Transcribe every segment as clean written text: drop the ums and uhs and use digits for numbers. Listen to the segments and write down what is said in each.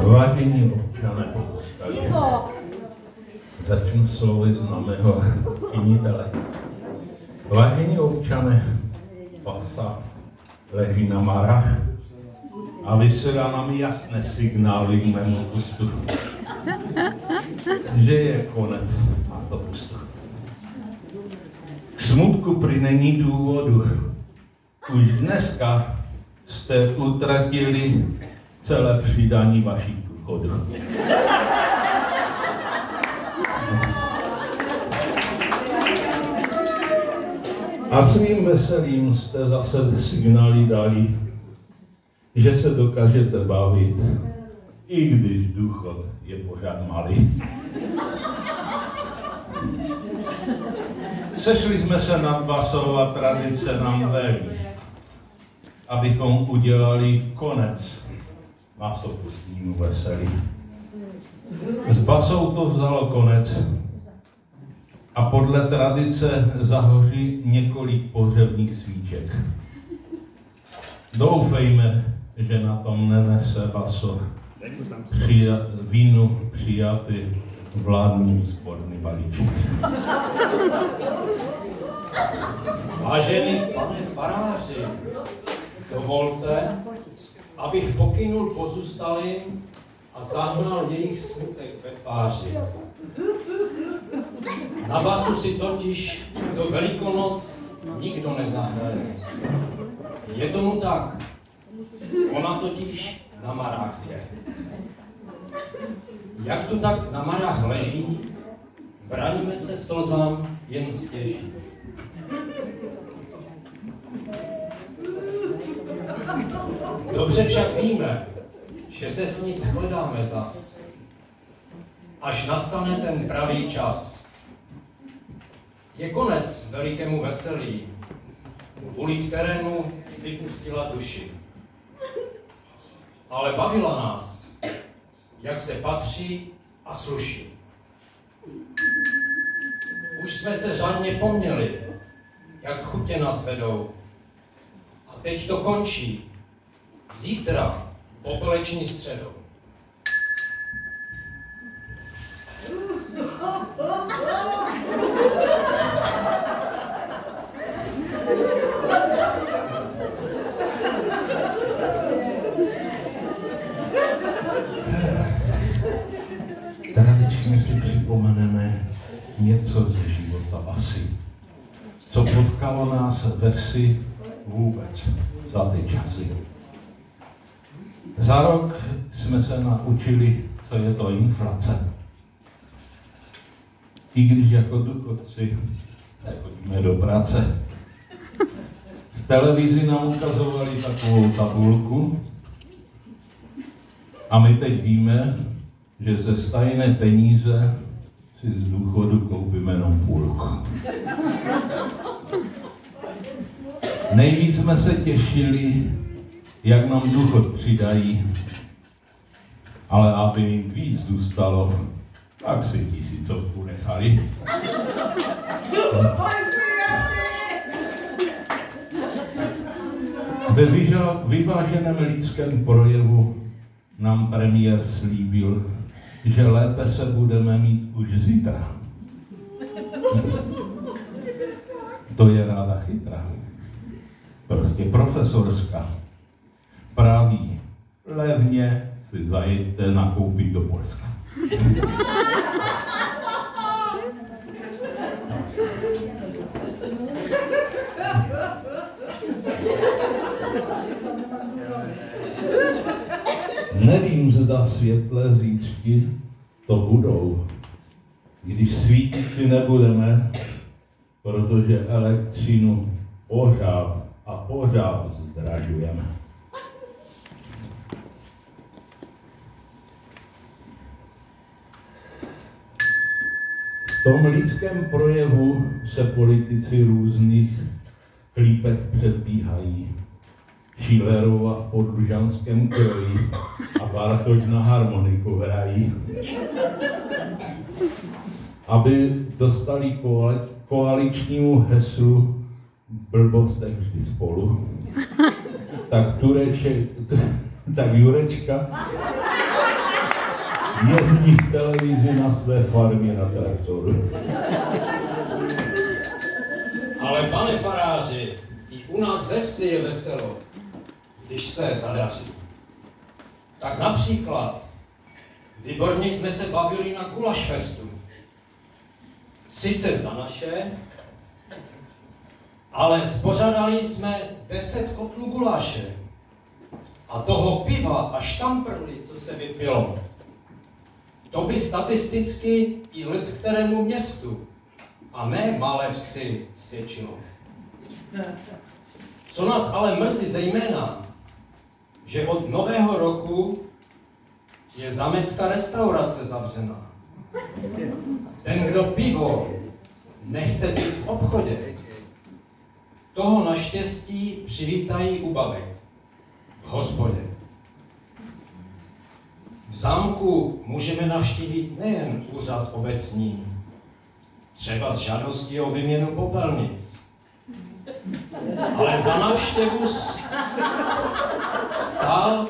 Vážení občané, začnu slovy známého činitele. Vážení občané, pasa leží na marách a vysílá nám jasné signály k mému pustu, že je konec masopustu. K smutku prý není důvodu. Už dneska jste utratili celé přidání vašich důchodů. A svým veselým jste zase signály dali, že se dokážete bavit, i když důchod je pořád malý. Sešli jsme se nad basou a tradice nám velí, abychom udělali konec masopustnímu veselí. S basou to vzalo konec a podle tradice zahoří několik pohřebních svíček. Doufejme, že na tom nenese baso vínu přijatý vládní sporný balíček. Vážený pane faráři, dovolte, abych pokynul pozůstalým a zahnal jejich smutek ve tváři. Na basu si totiž do Velikonoc nikdo nezahraje. Je tomu tak. Ona totiž na marách je. Jak tu tak na marách leží, braníme se slzám jen stěží. Dobře však víme, že se s ní shledáme zas, až nastane ten pravý čas. Je konec velikému veselí, kvůli kterému vypustila duši. Ale bavila nás, jak se patří a sluší. Už jsme se řádně poměli, jak chutě nás vedou. A teď to končí. Zítra popeleční středou. Tradičně si připomeneme něco ze života basy, co potkalo nás ve vsi vůbec za ty časy. Za rok jsme se naučili, co je to inflace. I když jako důchodci nechodíme do práce. V televizi nám ukazovali takovou tabulku a my teď víme, že ze stejné peníze si z důchodu koupíme jenom půlku. Nejvíc jsme se těšili, jak nám důchod přidají, ale aby jim víc zůstalo, tak si 1000 nechali. Ve vyváženém lidském projevu nám premiér slíbil, že lépe se budeme mít už zítra. To je ráda chytrá. Prostě profesorská. Praví, levně si zajeďte nakoupit do Polska. Nevím, zda světlé zítřky to budou, když svítit si nebudeme, protože elektřinu pořád a pořád zdražujeme. V tom lidském projevu se politici různých klípek předbíhají. Schillerova v podlužanském kroji a Bartoš na harmoniku hrají. Aby dostali koaličnímu heslu blbostech vždy spolu, tak Jurečka jezdí v televizi na své farmě na traktoru. Ale pane faráři, i u nás ve vsi je veselo, když se zadaří. Tak například, výborně jsme se bavili na gulašfestu. Sice za naše, ale spořádali jsme 10 kotlů guláše a toho piva a štamprly, co se vypilo. To by statisticky i leckému městu a ne malé vsi svědčilo. Co nás ale mrzí zejména, že od nového roku je zamecká restaurace zavřená. Ten, kdo pivo nechce být v obchodě, toho naštěstí přivítají u babek v hospodě. V zámku můžeme navštívit nejen úřad obecní, třeba s žádostí o výměnu popelnic, ale za návštěvu stál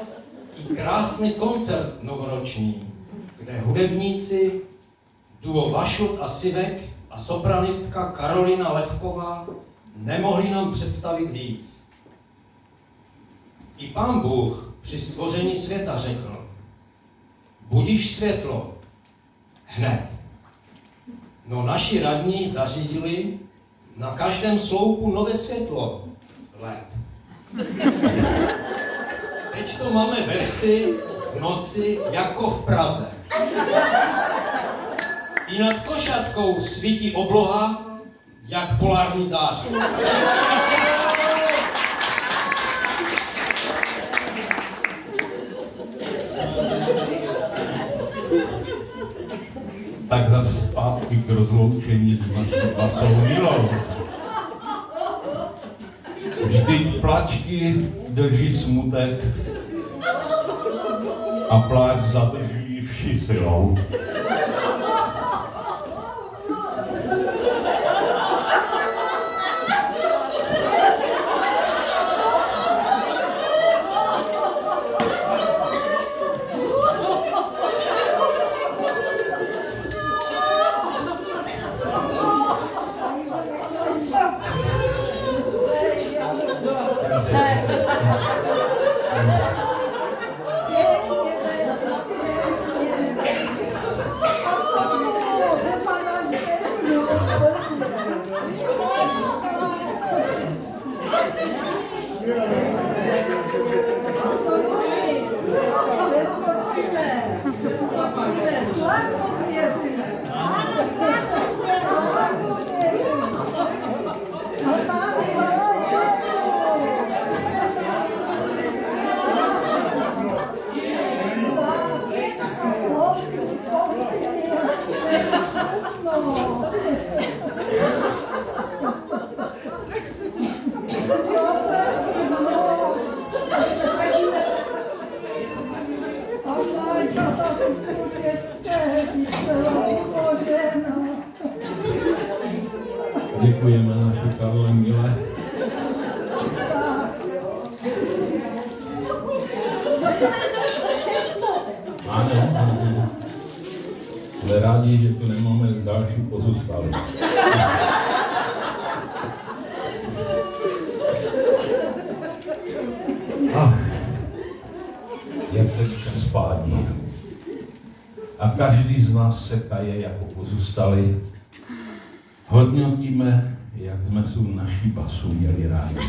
i krásný koncert novoroční, kde hudebníci duo Vašut a Sivek a sopranistka Karolina Levková nemohli nám představit víc. I Pán Bůh při stvoření světa řekl: budíš světlo hned. No naši radní zařídili na každém sloupu nové světlo LED. Teď to máme ve vsi v noci jako v Praze. I nad košatkou svítí obloha jak polární zář. Tak zase zpátky k rozloučení s naší basou Milou. Vždyť plačky drží smutek a pláč zadrží vši silou. Děkujeme naše Karle Mile. Ano, jsme rádi, že tu nemáme další pozůstalé. Je teďka spání. A každý z nás se kaje jako pozůstalý. Hodnotíme, jak jsme tu naši basu měli rádi.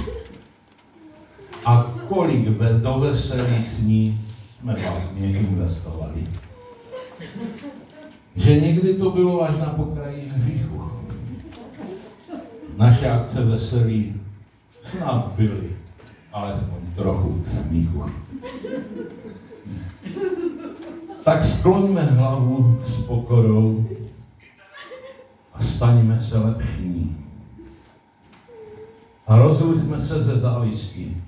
A kolik do veselí sní jsme vlastně investovali. Že někdy to bylo až na pokraji hříchu. Naše akce veselí snad byly alespoň trochu k smíchu. Tak skloňme hlavu s pokorou a staňme se lepšími. A rozlučme se ze závistí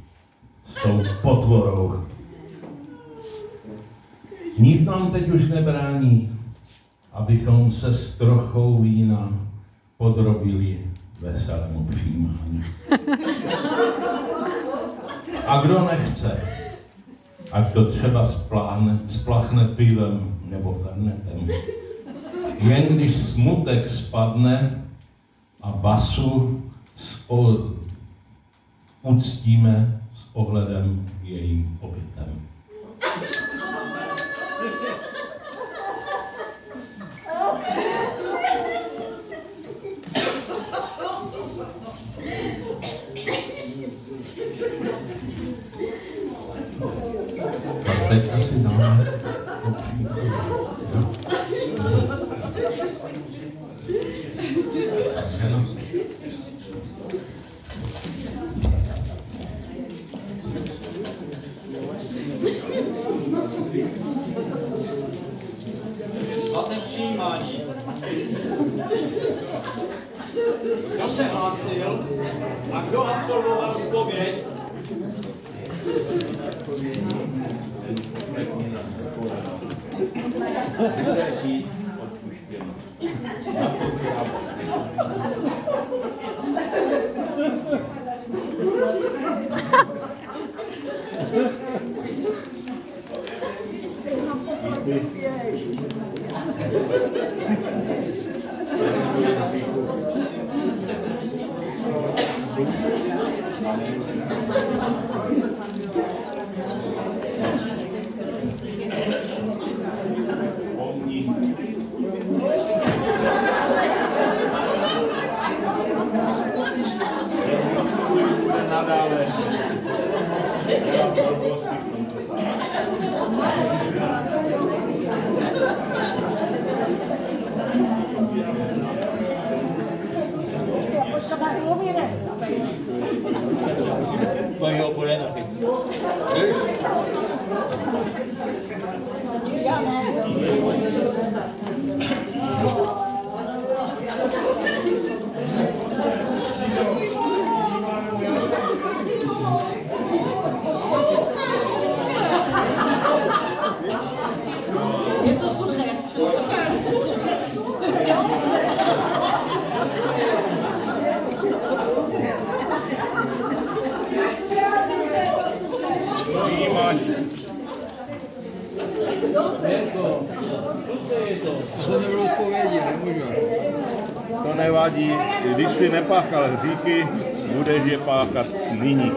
s tou potvorou. Nic nám teď už nebrání, abychom se s trochou vína podrobili veselému přijímání. A kdo nechce, ať to třeba splachne pivem nebo fernetem. Jen když smutek spadne a basu uctíme s ohledem jejím obětem. A teď asi dáme Svaté přijímání. Kdo se hlásil a kdo absolvoval zpověď? To jo, bude taky. Je to suché. To nevadí, když si nepáchal hříchy, budeš je páchat nyní.